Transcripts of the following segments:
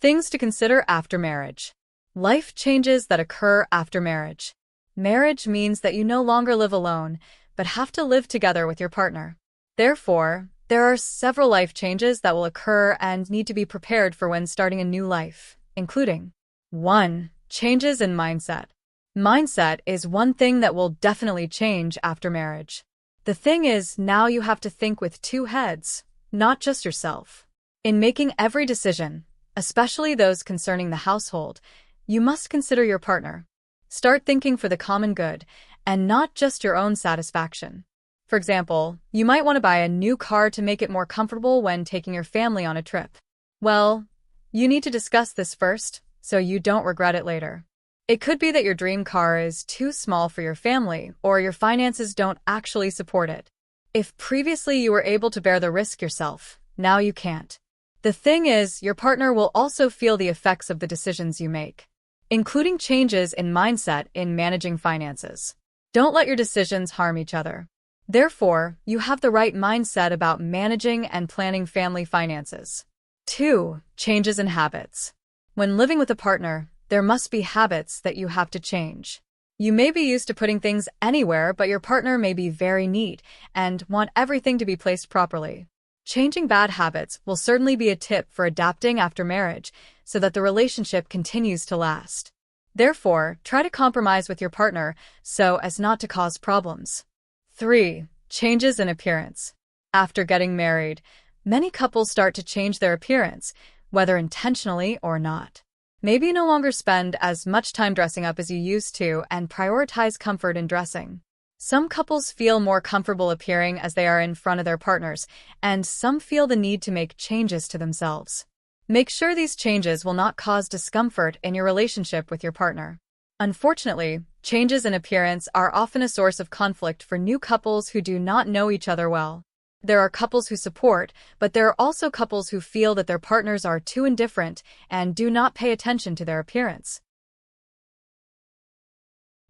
Things to consider after marriage. Life changes that occur after marriage. Marriage means that you no longer live alone, but have to live together with your partner. Therefore, there are several life changes that will occur and need to be prepared for when starting a new life, including 1. Changes in mindset. Mindset is one thing that will definitely change after marriage. The thing is, now you have to think with two heads, not just yourself. In making every decision, especially those concerning the household, you must consider your partner. Start thinking for the common good and not just your own satisfaction. For example, you might want to buy a new car to make it more comfortable when taking your family on a trip. Well, you need to discuss this first, so you don't regret it later. It could be that your dream car is too small for your family, or your finances don't actually support it. If previously you were able to bear the risk yourself, now you can't. The thing is, your partner will also feel the effects of the decisions you make, including changes in mindset in managing finances. Don't let your decisions harm each other. Therefore, you have the right mindset about managing and planning family finances. 2. Changes in habits. When living with a partner, there must be habits that you have to change. You may be used to putting things anywhere, but your partner may be very neat and want everything to be placed properly. Changing bad habits will certainly be a tip for adapting after marriage so that the relationship continues to last. Therefore, try to compromise with your partner so as not to cause problems. 3. Changes in appearance. After getting married, many couples start to change their appearance, whether intentionally or not. Maybe you no longer spend as much time dressing up as you used to and prioritize comfort in dressing. Some couples feel more comfortable appearing as they are in front of their partners, and some feel the need to make changes to themselves. Make sure these changes will not cause discomfort in your relationship with your partner. Unfortunately, changes in appearance are often a source of conflict for new couples who do not know each other well. There are couples who support, but there are also couples who feel that their partners are too indifferent and do not pay attention to their appearance.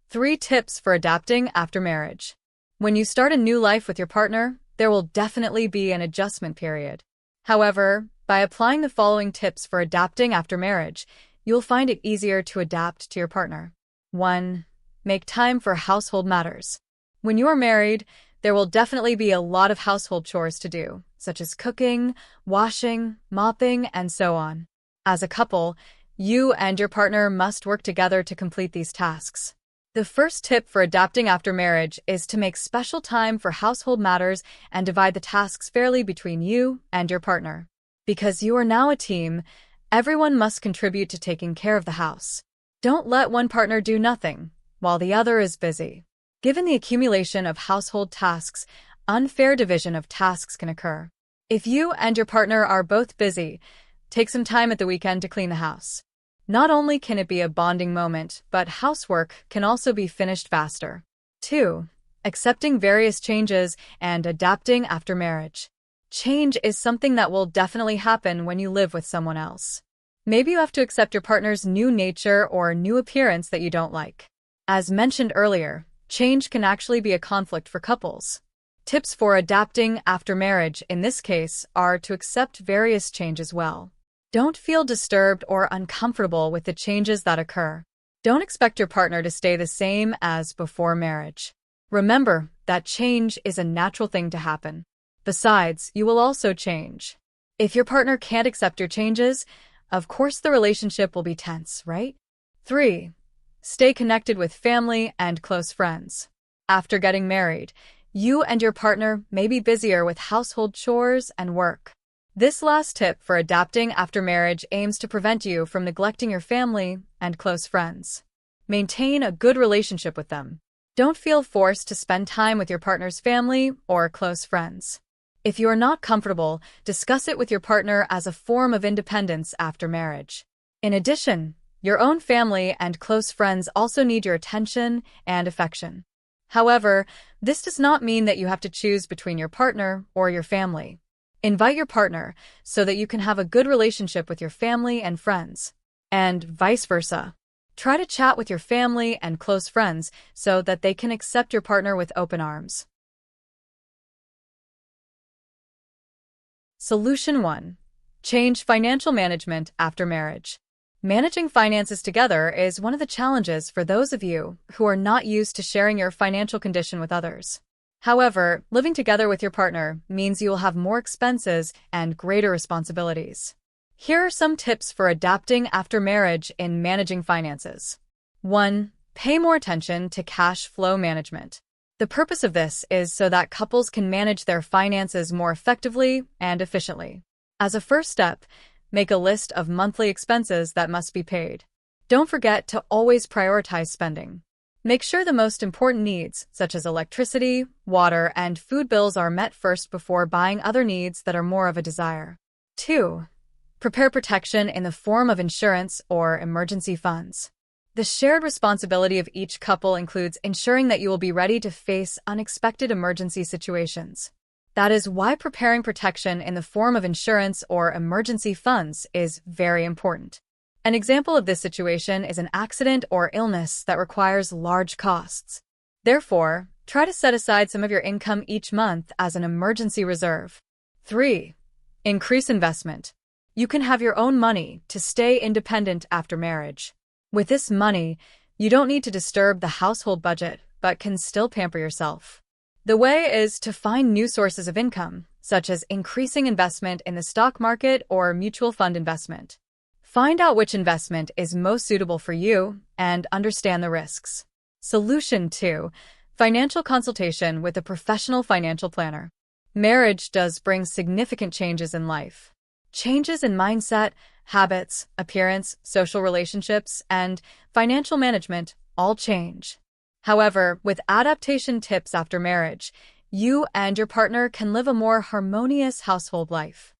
3 tips for adapting after marriage. When you start a new life with your partner, there will definitely be an adjustment period. However, by applying the following tips for adapting after marriage, you'll find it easier to adapt to your partner. 1. Make time for household matters. When you are married, there will definitely be a lot of household chores to do, such as cooking, washing, mopping, and so on. As a couple, you and your partner must work together to complete these tasks. The first tip for adapting after marriage is to make special time for household matters and divide the tasks fairly between you and your partner. Because you are now a team, everyone must contribute to taking care of the house. Don't let one partner do nothing while the other is busy. Given the accumulation of household tasks, unfair division of tasks can occur. If you and your partner are both busy, take some time at the weekend to clean the house. Not only can it be a bonding moment, but housework can also be finished faster. 2. Accepting various changes and adapting after marriage. Change is something that will definitely happen when you live with someone else. Maybe you have to accept your partner's new nature or new appearance that you don't like. As mentioned earlier, change can actually be a conflict for couples. Tips for adapting after marriage in this case are to accept various changes well. Don't feel disturbed or uncomfortable with the changes that occur. Don't expect your partner to stay the same as before marriage. Remember that change is a natural thing to happen. Besides, you will also change. If your partner can't accept your changes, of course the relationship will be tense, right? 3. Stay connected with family and close friends. After getting married, you and your partner may be busier with household chores and work. This last tip for adapting after marriage aims to prevent you from neglecting your family and close friends. Maintain a good relationship with them. Don't feel forced to spend time with your partner's family or close friends. If you are not comfortable, discuss it with your partner as a form of independence after marriage. In addition, your own family and close friends also need your attention and affection. However, this does not mean that you have to choose between your partner or your family. Invite your partner so that you can have a good relationship with your family and friends, and vice versa. Try to chat with your family and close friends so that they can accept your partner with open arms. Solution 1. Change financial management after marriage. Managing finances together is one of the challenges for those of you who are not used to sharing your financial condition with others. However, living together with your partner means you will have more expenses and greater responsibilities. Here are some tips for adapting after marriage in managing finances. 1. Pay more attention to cash flow management. The purpose of this is so that couples can manage their finances more effectively and efficiently. As a first step, make a list of monthly expenses that must be paid. Don't forget to always prioritize spending. Make sure the most important needs, such as electricity, water, and food bills, are met first before buying other needs that are more of a desire. 2. Prepare protection in the form of insurance or emergency funds. The shared responsibility of each couple includes ensuring that you will be ready to face unexpected emergency situations. That is why preparing protection in the form of insurance or emergency funds is very important. An example of this situation is an accident or illness that requires large costs. Therefore, try to set aside some of your income each month as an emergency reserve. 3. Increase investment. You can have your own money to stay independent after marriage. With this money, you don't need to disturb the household budget, but can still pamper yourself. The way is to find new sources of income, such as increasing investment in the stock market or mutual fund investment. Find out which investment is most suitable for you and understand the risks. Solution 2. Financial consultation with a professional financial planner. Marriage does bring significant changes in life. Changes in mindset, habits, appearance, social relationships, and financial management all change. However, with adaptation tips after marriage, you and your partner can live a more harmonious household life.